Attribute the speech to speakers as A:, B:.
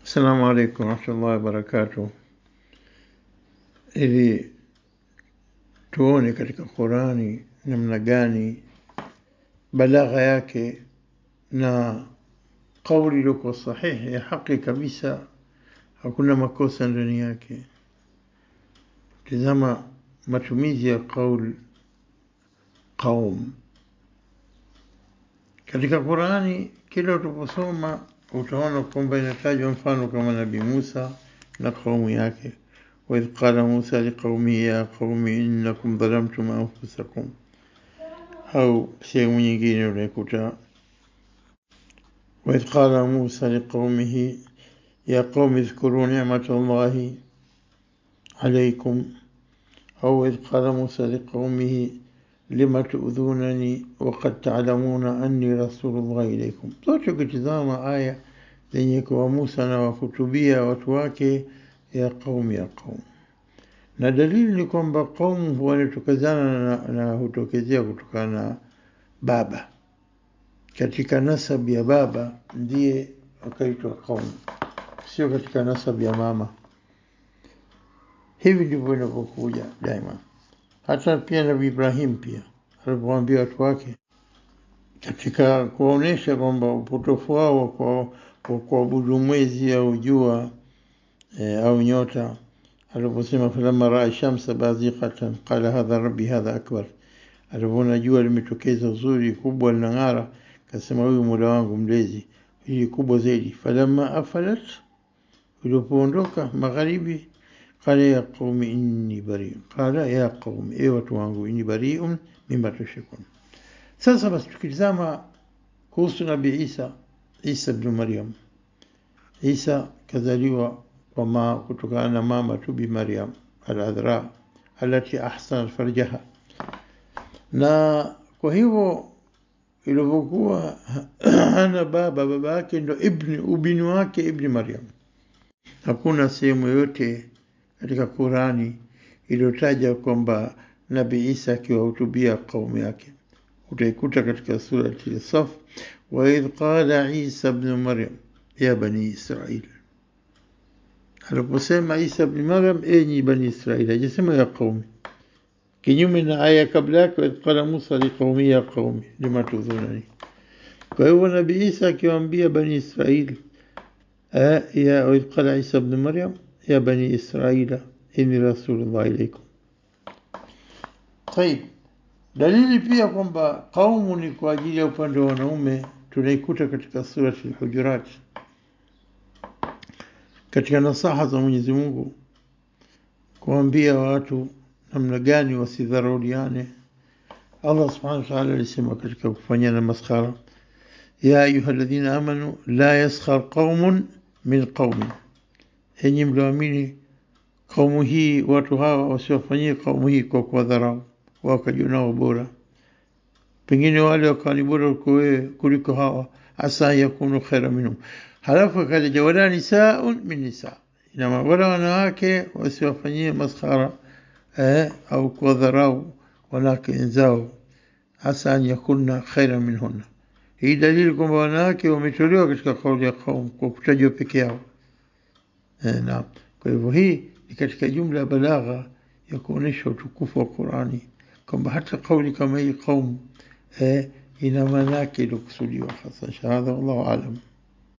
A: Assalamu alaikum warahmatullahi wabarakatuh. Ili tuone katika Qurani namna gani balagha yake na kauli iliyo sahihi ya haki kabisa, hakuna makosa ndani yake. Tazama matumizi ya kauli qaum katika Qurani. Kila unaposoma utaona kwamba inatajwa mfano kama Nabii Musa na kaumu yake. وإذ قال موسى لقومه يا قوم إنكم ظلمتم أنفسكم أو شيء nyingine unaikuta وإذ قال موسى لقومه يا قوم اذكروا نعمة الله عليكم أو إذ قال موسى لقومه لما تؤذونني وقد تعلمون أني رسول الله إليكم. Zote ukitizama aya zenye kwa Musa na wakutubia watu wake ya qaum ya qaum, na dalili ni kwamba qaum huwa inatokana na hutokezea kutokana na baba. Katika nasab ya baba ndiye akaitwa qaum, sio katika nasab ya mama. Hivi ndivyo inapokuja daima. Hata pia Nabii Ibrahim pia alipoambia watu wake katika kuonesha kwamba upotofu wao kwa kuabudu mwezi au jua au nyota, aliposema falamma raa shamsa baziqatan qala hadha rabbi hadha akbar, alipoona jua limetokeza uzuri kubwa linang'ara, akasema huyu Mola wangu mlezi, hii kubwa zaidi. Falamma afalat, ilipoondoka magharibi, qala ya qaumi inni bari, qala ya qaumi, watu wangu, inni bari'un mimma tushrikun. Sasa basi tukitazama kuhusu Nabii Isa ibn Maryam. Isa kazaliwa kutokana na mama tu Bi Maryam al-Adhra alati ahsanat farjaha, na kwa hivyo ilipokuwa hana baba yake ndo ubini wake ibn Maryam. Hakuna sehemu yote katika Qurani iliyotaja kwamba Nabii Isa akiwahutubia kaumu yake. Utaikuta katika surati As-Saff, wa idh qala Isa ibn Maryam ya bani Israil. Aliposema Isa ibn Maryam, enyi bani Israil, hajasema ya qaumi, kinyume na aya kabla yake, wa idh qala Musa liqaumi ya qaumi lima tudhunani. Kwa hivyo Nabii Isa akiwaambia bani Israil, wa idh qala Isa ibn Maryam ya bani Israila inni rasulullah ilaykum. Tayib, dalili pia kwamba kaumu ni kwa ajili ya upande wa wanaume tunaikuta katika surati Al-Hujurat, katika nasaha za Mwenyezi Mungu kuambia watu namna gani wasidharauliane. Allah subhanahu wa ta'ala alisema katika kufanyana maskhara, ya ayyuhalladhina amanu la yaskhar qaumun min qaumin, enyi mlioamini, kaumu hii, watu hawa wasiwafanyie kaumu hii kwa kuwadharau wakajiona bora, pengine wale wakawa ni bora kuliko hawa, asa yakunu khaira minhum. Halafu akaja wala nisaun min nisa, ina wala wanawake wasiwafanyie maskhara au kuwadharau wanawake wenzao, asa an yakunna khaira minhunna. Hii dalili kwamba wanawake wametolewa katika kauli ya qaum kwa kutajwa peke yao. Naam, kwa hivyo hii ni katika jumla ya balagha ya kuonesha utukufu wa Qurani kwamba hata kauli kama hii qaum ina maana yake iliyokusudiwa hasa. Shahada, wallahu alam.